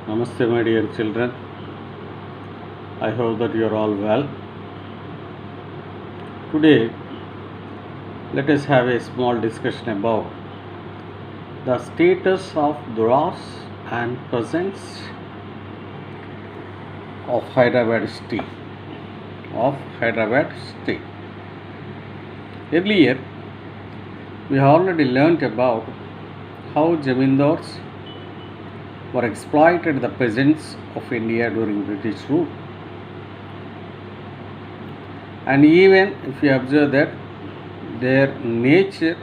Namaste, my dear children. I hope that you are all well. Today, let us have a small discussion about the status of Doras and peasants of Hyderabad state. Earlier, we already learnt about how Zamindars were exploited the peasants of India during British rule. And even if you observe that their nature,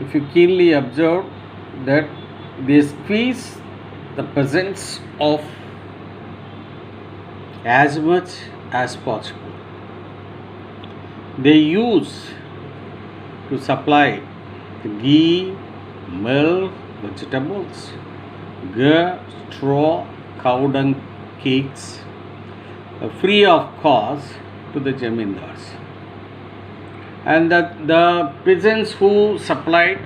if you keenly observe that they squeeze the peasants of as much as possible. They use to supply ghee, milk, vegetables, ghee, straw, cow dung cakes, free of cost to the Zamindars. And the peasants who supplied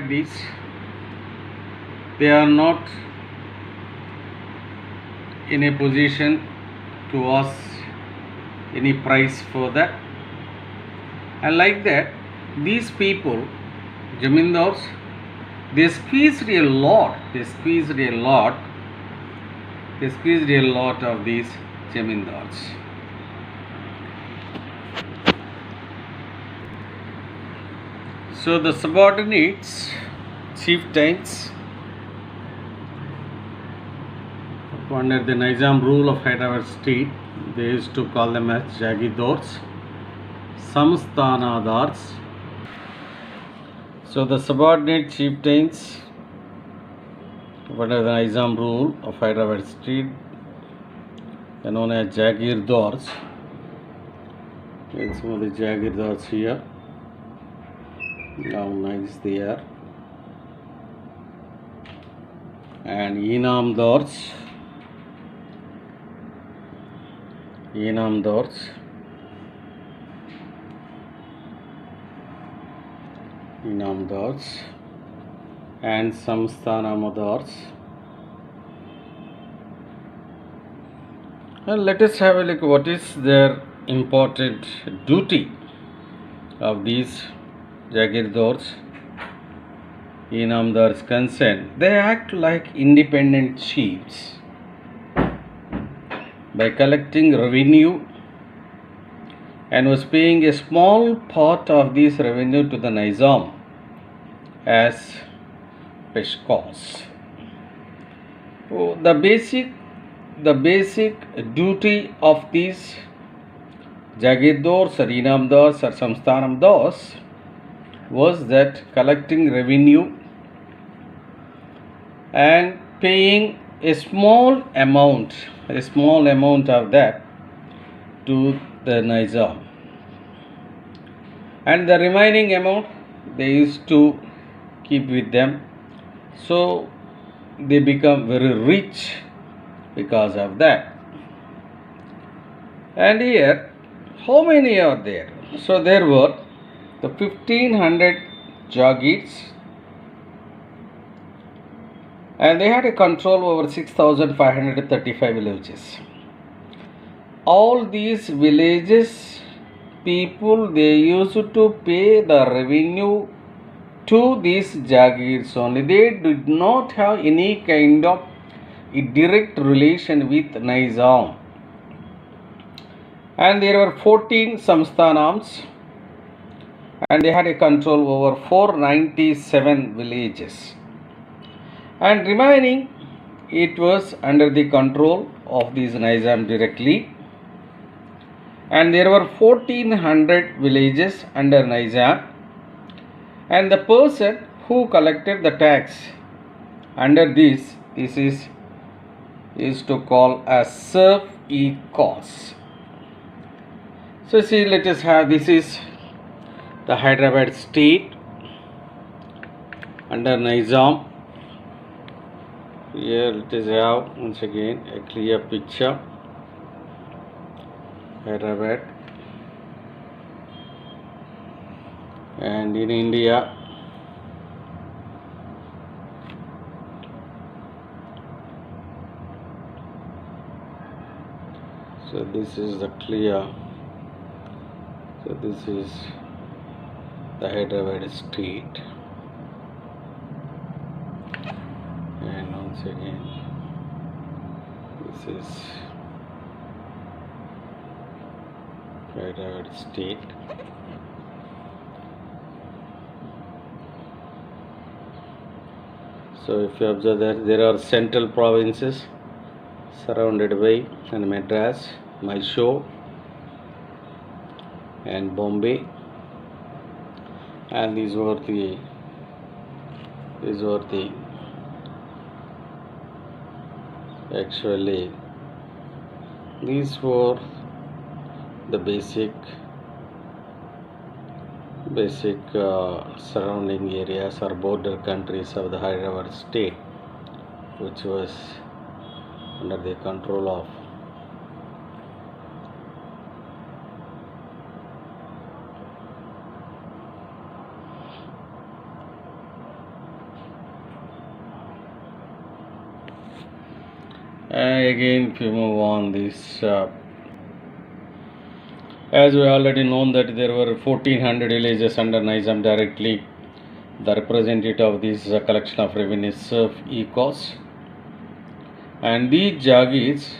this, they are not in a position to ask any price for that. And like that, these people, Zamindars, they squeezed a lot of these Zamindars. So the subordinates, chieftains, under the Nizam rule of Hyderabad state, they used to call them as Jagirdars, Samsthanadars. So the subordinate chieftains under the Nizam rule of Hyderabad state are known as Jagirdars. And some of the Jagirdars here. How nice they are. And Inamdars. And Samstanamadars. And let us have a look what is their important duty of these Jagirdars, Inamdars concerned. They act like independent chiefs by collecting revenue and was paying a small part of this revenue to the Nizam as peshkos. The basic duty of these Jagirdars or Inamdars or Samsthanamdars was that collecting revenue and paying a small amount of that to the Nizam, and the remaining amount they used to keep with them, so they become very rich because of that. And here, how many are there? So there were the 1500 Jagirs, and they had a control over 6535 villages. All these villages people, they used to pay the revenue to these Jagirs only. They did not have any kind of a direct relation with Nizam. And there were 14 Samsthanams, and they had a control over 497 villages. And remaining, it was under the control of these Nizam directly. And there were 1400 villages under Nizam. And the person who collected the tax under this is to call as serf-e-cos. So see, let us have, this is the Hyderabad state under Nizam. Here let us have once again a clear picture. Hyderabad, and in India So this is the clear. So this is the Hyderabad street, and once again this is Hyderabad state. So if you observe that there are central provinces surrounded by and Madras, Mysore and Bombay, and these were the actually these were the basic surrounding areas or border countries of the Hyderabad state, which was under the control of again if you move on this as we already known that there were 1400 villages under Nizam directly. The representative of this collection of revenue serf ecos, and these Jagirs,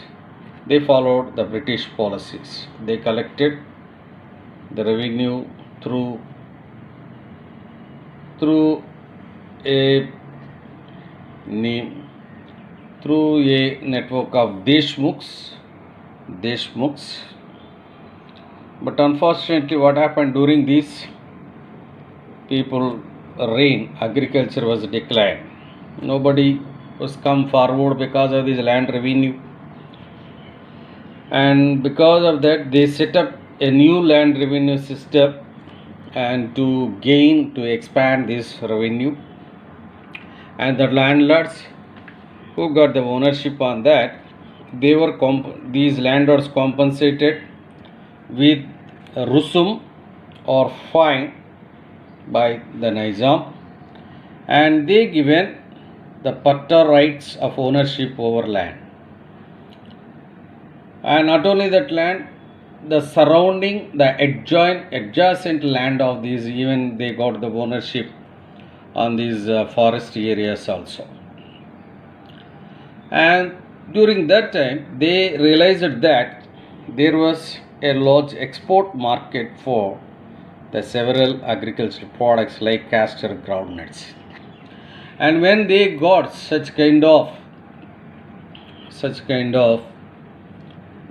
they followed the British policies. They collected the revenue through a network of Deshmukhs. But unfortunately, what happened during this people reign, agriculture was declined. Nobody was come forward because of this land revenue, and because of that they set up a new land revenue system and to expand this revenue, and the landlords who got the ownership on that, they were these landlords compensated with rusum or fine by the Nizam, and they given the patta rights of ownership over land. And not only that land, the surrounding, the adjacent land of these, even they got the ownership on these forest areas also. And during that time, they realized that there was a large export market for the several agricultural products like castor, groundnuts. And when they got such kind of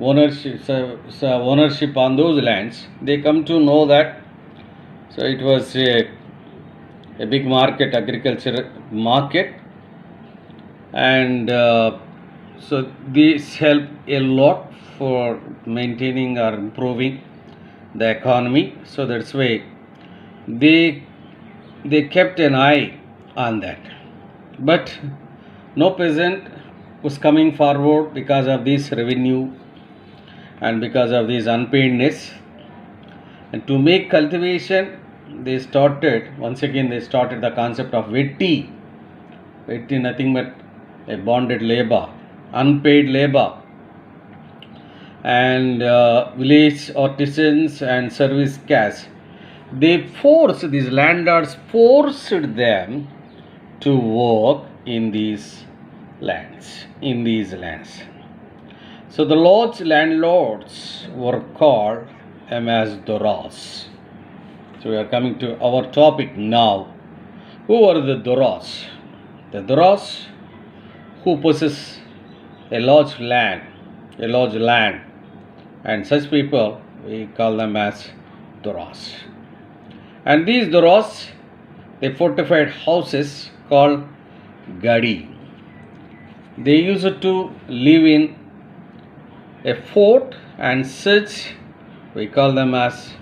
ownership on those lands, they come to know that so it was a big market, agriculture market, and so this helped a lot for maintaining or improving the economy. So that's why they kept an eye on that. But no peasant was coming forward because of this revenue and because of this unpaidness. And to make cultivation, they started the concept of vetti. Vetti nothing but a bonded labor, unpaid labor. And village artisans and service caste, these landlords forced them to work in these lands. So the large landlords were called as Doras. So we are coming to our topic now. Who are the Doras? The Doras who possess a large land, and such people we call them as Doras. And these Doras, they fortified houses called Gadi. They used to live in a fort, and such we call them as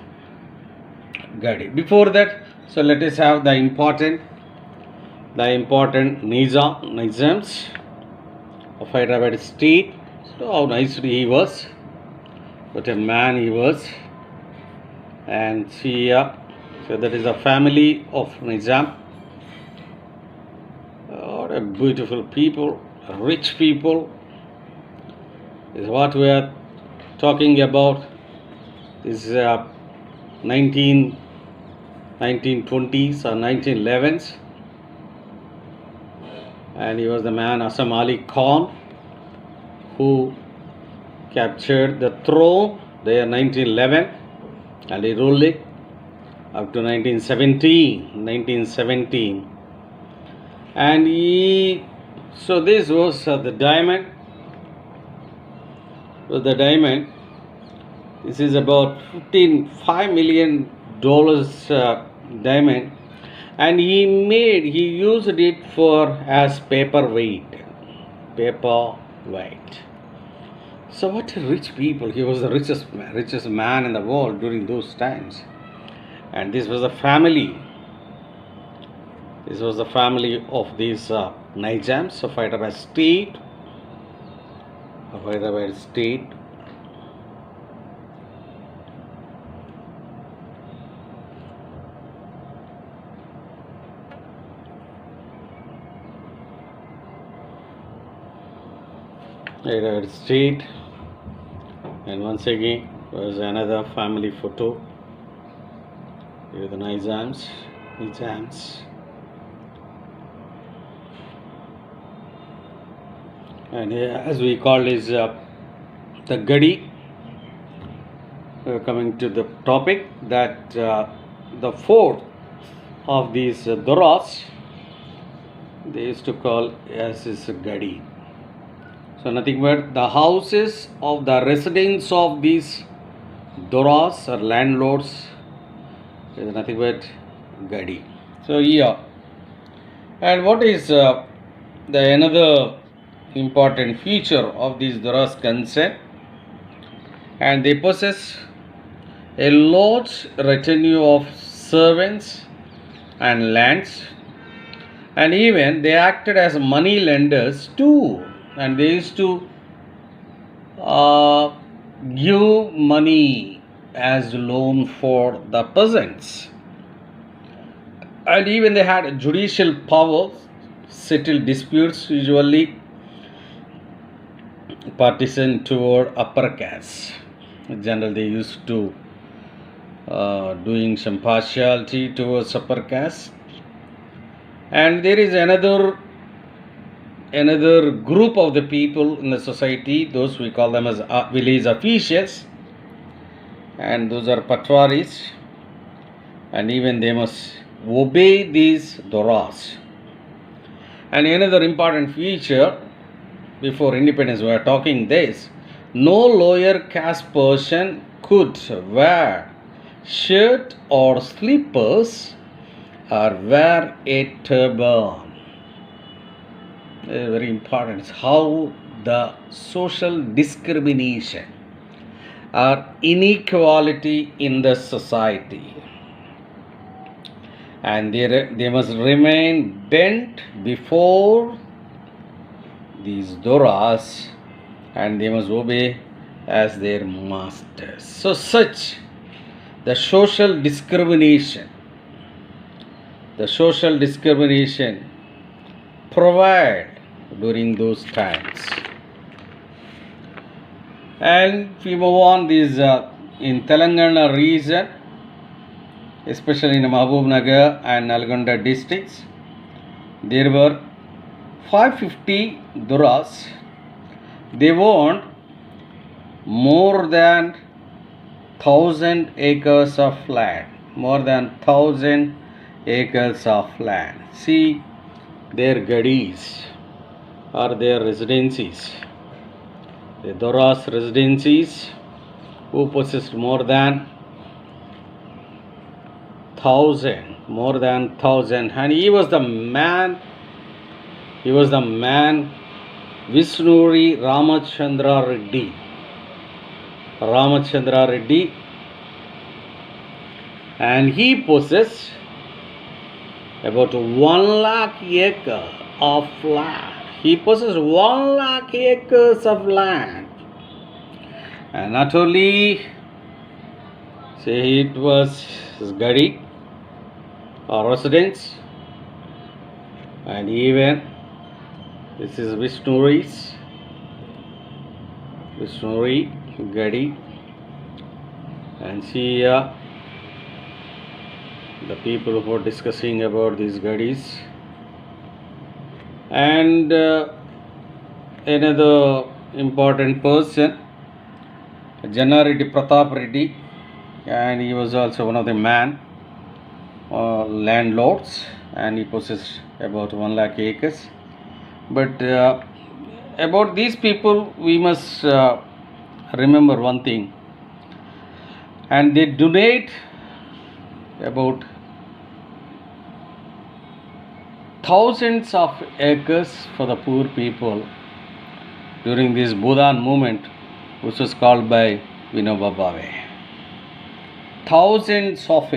Gadi. Before that, so let us have the important Nizams of Hyderabad state. So how nicely he was, what a man he was. And see here, so that is a family of Nizam. What a beautiful people, rich people is what we are talking about this 1920s or 1911s, and he was the man Asam Ali Khan who captured the throne there 1911, and he ruled it up to 1917, and so this was the diamond. With the diamond, this is about $5 million diamond, and he used it for as paperweight. So what a rich people! He was the richest man in the world during those times, and this was the family. This was the family of these Nizams of Hyderabad state. Hyderabad state, and once again was another family photo. Here are the Nizams. And here, as we call is the Gadi. Coming to the topic that the fourth of these Doras, they used to call as is Gadi. So nothing but the houses of the residents of these Doras or landlords is nothing but Gadi. So yeah, and what is the another important feature of these Doras concern? And they possess a large retinue of servants and lands, and even they acted as money lenders too, and they used to give money as loan for the peasants, and even they had judicial power, settle disputes, usually partisan toward upper caste. In general, they used to doing some partiality towards upper caste. And there is another group of the people in the society, those we call them as village officials, and those are patwaris, and even they must obey these Doras. And another important feature, before independence we are talking this, no lower caste person could wear shirt or slippers or wear a turban. Very important. It's how the social discrimination or inequality in the society, and they must remain bent before these Doras, and they must obey as their masters. So such the social discrimination provided during those times. And if we move on, these in Telangana region, especially in Mahabubnagar and Nalgonda districts, there were 550 Doras. They owned more than 1,000 acres of land. See their gadis or their residencies. The Doras residencies who possessed more than 1,000, and he was the man Visnuri Ramachandra Reddy, and he possessed about 1 lakh acres of land. And not only say it was his Gadi or residence, and even this is Visnuri, Gadi, and see the people who are discussing about these Gadis. And another important person, Jannareddy Pratap Reddy, and he was also one of the landlords, and he possessed about 1 lakh acres. But about these people, we must remember one thing, and they donate about thousands of acres for the poor people during this Bhudan movement, which was called by Vinoba Bhave. Thousands of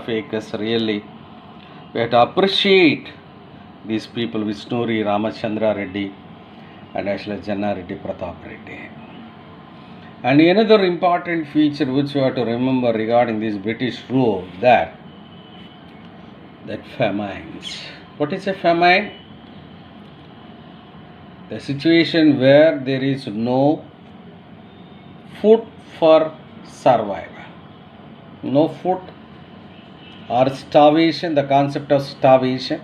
acres, really. We have to appreciate these people, Vishnuri Ramachandra Reddy and actually Jannareddy Pratap Reddy. And another important feature which we have to remember regarding this British rule, that famines. What is a famine? The situation where there is no food for survival. No food or starvation, the concept of starvation.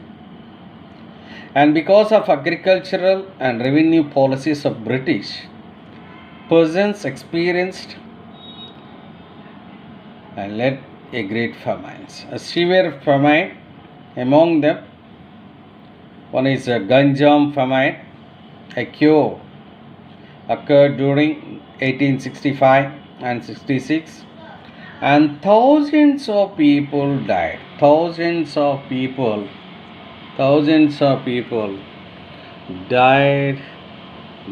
And because of agricultural and revenue policies of British, peasants experienced and led a great famines. A severe famine among them, one is a Ganjam famine. A cure occurred during 1865 and 66, and thousands of people died. Thousands of people died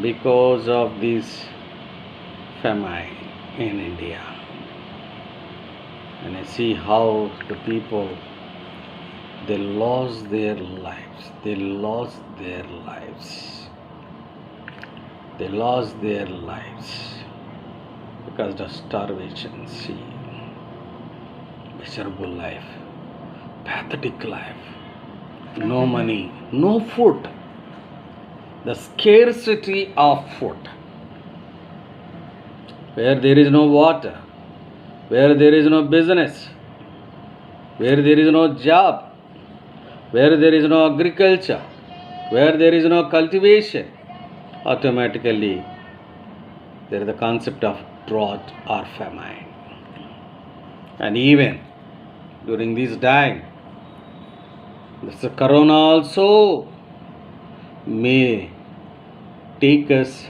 because of this famine in India. And I see how the people, they lost their lives. They lost their lives because of starvation. See, miserable life, pathetic life, no money, no food, the scarcity of food, where there is no water, where there is no business, where there is no job, where there is no agriculture, where there is no cultivation, automatically there is the concept of drought or famine. And even during this time, the corona also may take us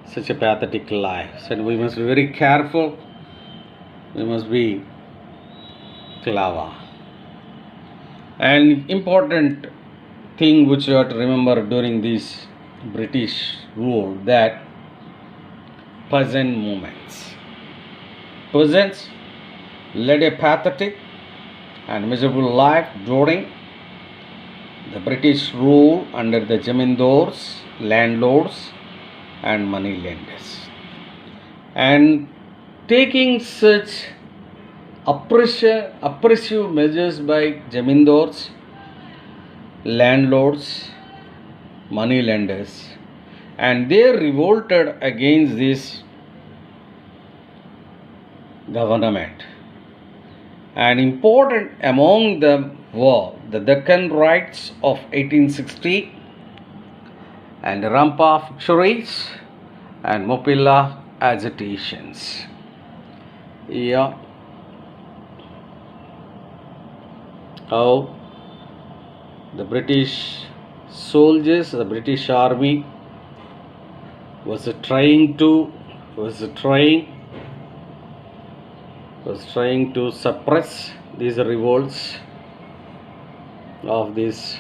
such a pathetic life. And we must be very careful. We must be clever. And important thing which you have to remember during this British rule, that peasant movements. Peasants led a pathetic and miserable life during the British rule under the Jamindars, landlords and money lenders. And taking such oppressive measures by Jamindars, landlords, money lenders, and they revolted against this government. And important among them were the Deccan Riots of 1860 and Rampa Victories and Mopilla agitations. How the British soldiers, the British army was trying to suppress these revolts of these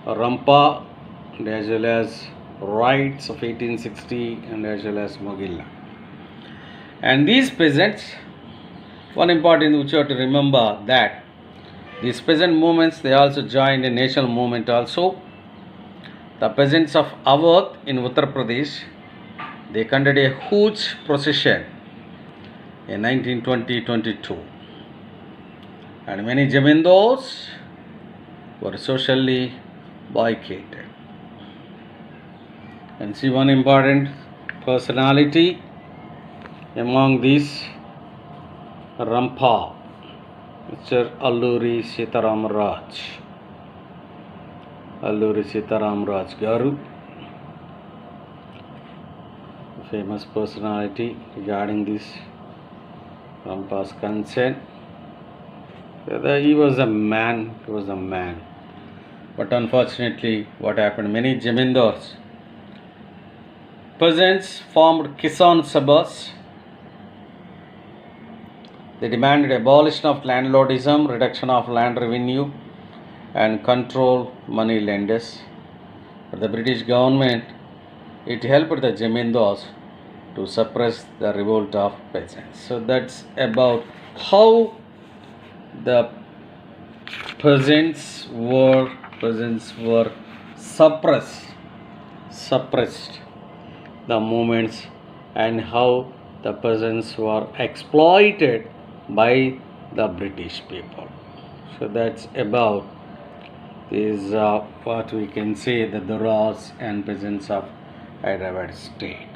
Rampa and as well as riots of 1860 and as well as Mogilla. And these peasants, one important which you have to remember, that these peasant movements, they also joined a national movement also. The peasants of Awadh in Uttar Pradesh, they conducted a huge procession in 1920-22, and many Jamindars were socially boycotted. And see one important personality among these, Rampa, Mr. Alluri Sitaram Raj. Alluri Sitaram Raj Garu, famous personality regarding this Rampa's concern. He was a man, But unfortunately, what happened? Many Jamindars, peasants formed Kisan Sabhas. They demanded abolition of landlordism, reduction of land revenue, and control money lenders. But the British government, it helped the Jamindars to suppress the revolt of peasants. So that's about how the peasants were suppressed the movements, and how the peasants were exploited by the British people. So that's about this what we can say, the Doras and peasants of Hyderabad state.